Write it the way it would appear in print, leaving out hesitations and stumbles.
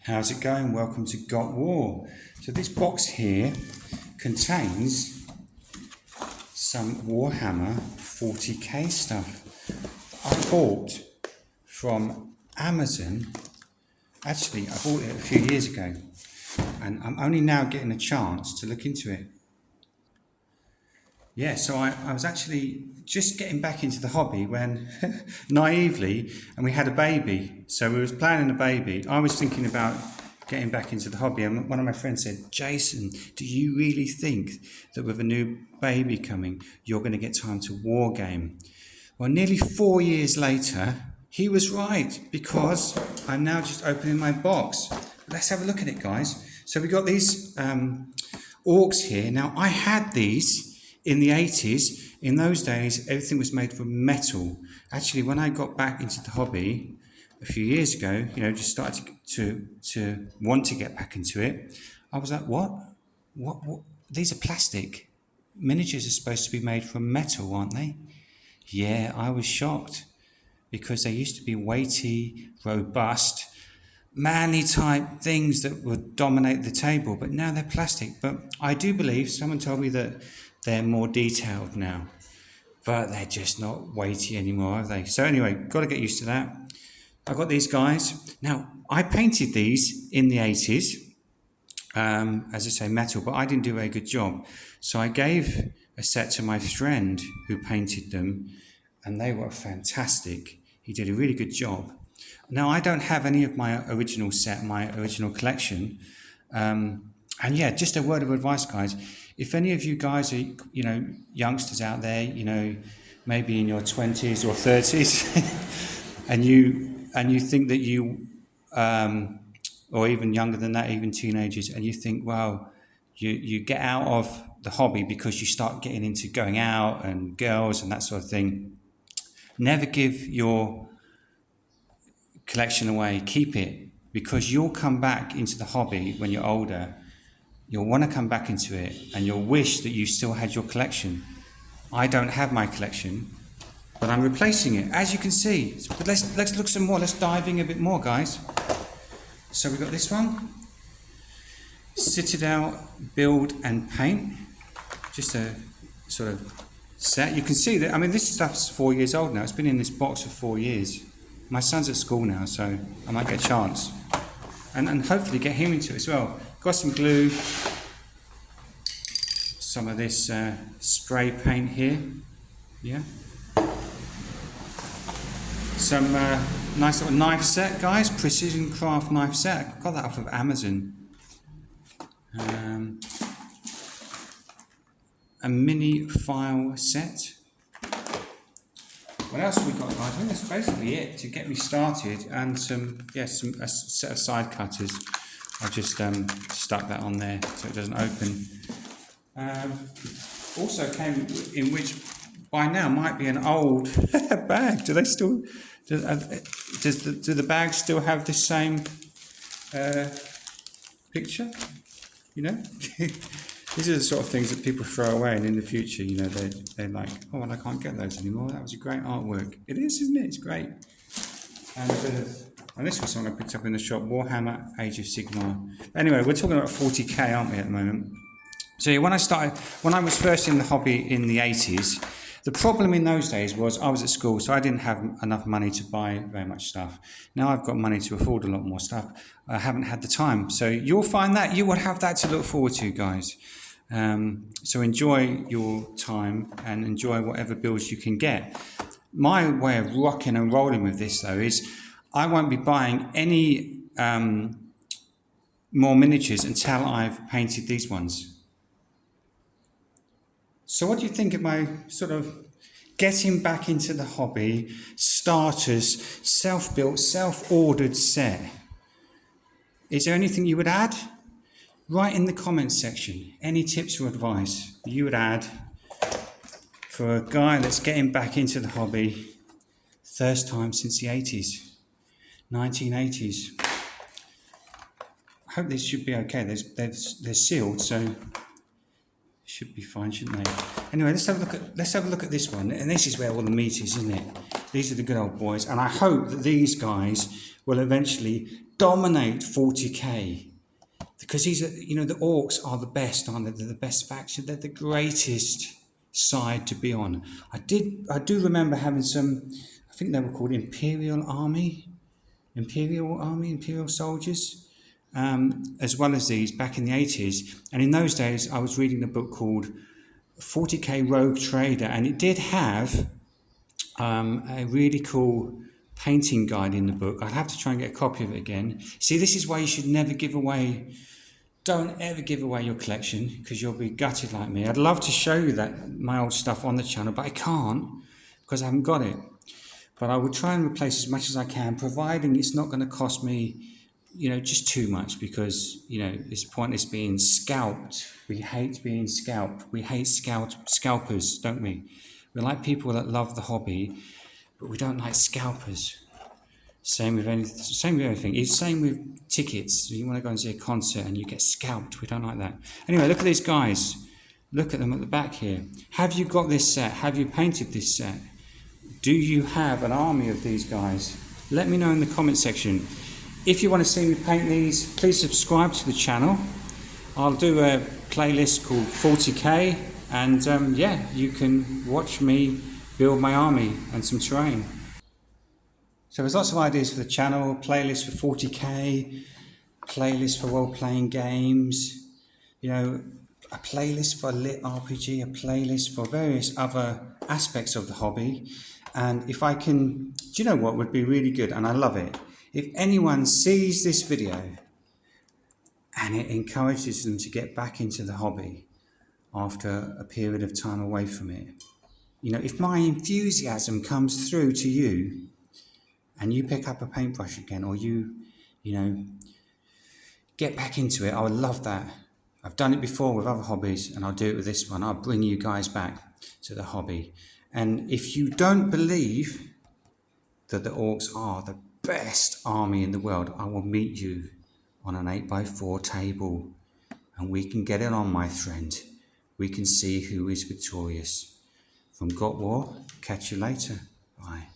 How's it going? Welcome to Got War. So this box here contains some Warhammer 40k stuff I bought from Amazon. Actually, I bought it a few years ago and I'm only now getting a chance to look into it. Yeah, so I was actually just getting back into the hobby when, naively, and we had a baby. So we was planning a baby. I was thinking about getting back into the hobby, and one of my friends said, Jason, do you really think that with a new baby coming, you're going to get time to wargame? Well, nearly 4 years later, he was right, because I'm now just opening my box. Let's have a look at it, guys. So we got these Orks here. Now, I had these in the 80s. In those days, everything was made from metal. Actually, when I got back into the hobby a few years ago, just started to want to get back into it, I was like, what? These are plastic. Miniatures are supposed to be made from metal, aren't they? Yeah, I was shocked, because they used to be weighty, robust, manly type things that would dominate the table, but now they're plastic. But I do believe, someone told me that they're more detailed now, but they're just not weighty anymore, are they? So anyway, got to get used to that. I've got these guys. Now, I painted these in the 80s, as I say, metal, but I didn't do a very good job. So I gave a set to my friend who painted them, and they were fantastic. He did a really good job. Now, I don't have any of my original set, my original collection. And yeah, just a word of advice, guys. If any of you guys are, youngsters out there, maybe in your 20s or 30s, and you think that you, or even younger than that, even teenagers, and you think, well, you get out of the hobby because you start getting into going out and girls and that sort of thing. Never give your collection away. Keep it, because you'll come back into the hobby when you're older. You'll want to come back into it, and you'll wish that you still had your collection. I don't have my collection, but I'm replacing it, as you can see. But let's look some more. Let's dive in a bit more, guys. So we've got this one, Citadel Build and Paint. Just a sort of set. You can see that. I mean, this stuff's 4 years old now. It's been in this box for 4 years. My son's at school now, so I might get a chance, and hopefully get him into it as well. Got some glue, some of this spray paint here, yeah. Some nice little knife set, guys, precision craft knife set. I got that off of Amazon. A mini file set. What else have we got, guys? I think that's basically it to get me started, and a set of side cutters. I've just stuck that on there so it doesn't open. Also came in, which by now might be an old bag. Do they still? Do the bags still have the same picture? These are the sort of things that people throw away, and in the future, they're like, oh, well, I can't get those anymore. That was a great artwork. It is, isn't it? It's great. And this was something I picked up in the shop, Warhammer Age of Sigmar. Anyway, we're talking about 40k, aren't we, at the moment? So when I was first in the hobby in the 80s, the problem in those days was I was at school, so I didn't have enough money to buy very much stuff. Now I've got money to afford a lot more stuff. I haven't had the time. So you'll find that you will have that to look forward to, guys. So enjoy your time and enjoy whatever builds you can get. My way of rocking and rolling with this, though, is I won't be buying any more miniatures until I've painted these ones. So what do you think of my sort of getting back into the hobby, starters, self-built, self-ordered set? Is there anything you would add? Write in the comments section any tips or advice you would add for a guy that's getting back into the hobby, first time since the 80s, 1980s. I hope this should be okay. They're sealed, so should be fine, shouldn't they? Anyway, let's have a look at this one, and this is where all the meat is, isn't it? These are the good old boys, and I hope that these guys will eventually dominate 40k. Because these are, the Orks are the best, aren't they? They're the best faction. They're the greatest side to be on. I do remember having some, I think they were called Imperial soldiers, as well as these back in the 80s. And in those days, I was reading a book called 40k Rogue Trader, and it did have a really cool painting guide in the book. I'd have to try and get a copy of it again. See, this is why you should never give away. Don't ever give away your collection, because you'll be gutted like me. I'd love to show you my old stuff on the channel, but I can't because I haven't got it. But I will try and replace as much as I can, providing it's not going to cost me, just too much, because, it's pointless being scalped. We hate being scalped. We hate scalpers, don't we? We like people that love the hobby, but we don't like scalpers. Same with everything. It's same with tickets. You want to go and see a concert and you get scalped. We don't like that. Anyway, look at these guys. Look at them at the back here. Have you got this set? Have you painted this set? Do you have an army of these guys? Let me know in the comment section. If you want to see me paint these, please subscribe to the channel. I'll do a playlist called 40k, and you can watch me build my army and some terrain. So there's lots of ideas for the channel: playlist for 40k, playlist for role-playing games, a playlist for lit RPG, a playlist for various other aspects of the hobby. And if I can, do you know what would be really good, and I love it? If anyone sees this video and it encourages them to get back into the hobby after a period of time away from it. If my enthusiasm comes through to you and you pick up a paintbrush again, or you get back into it, I would love that. I've done it before with other hobbies, and I'll do it with this one. I'll bring you guys back to the hobby. And if you don't believe that the Orks are the best army in the world, I will meet you on an 8x4 table, and we can get it on, my friend. We can see who is victorious. From Got War, catch you later. Bye.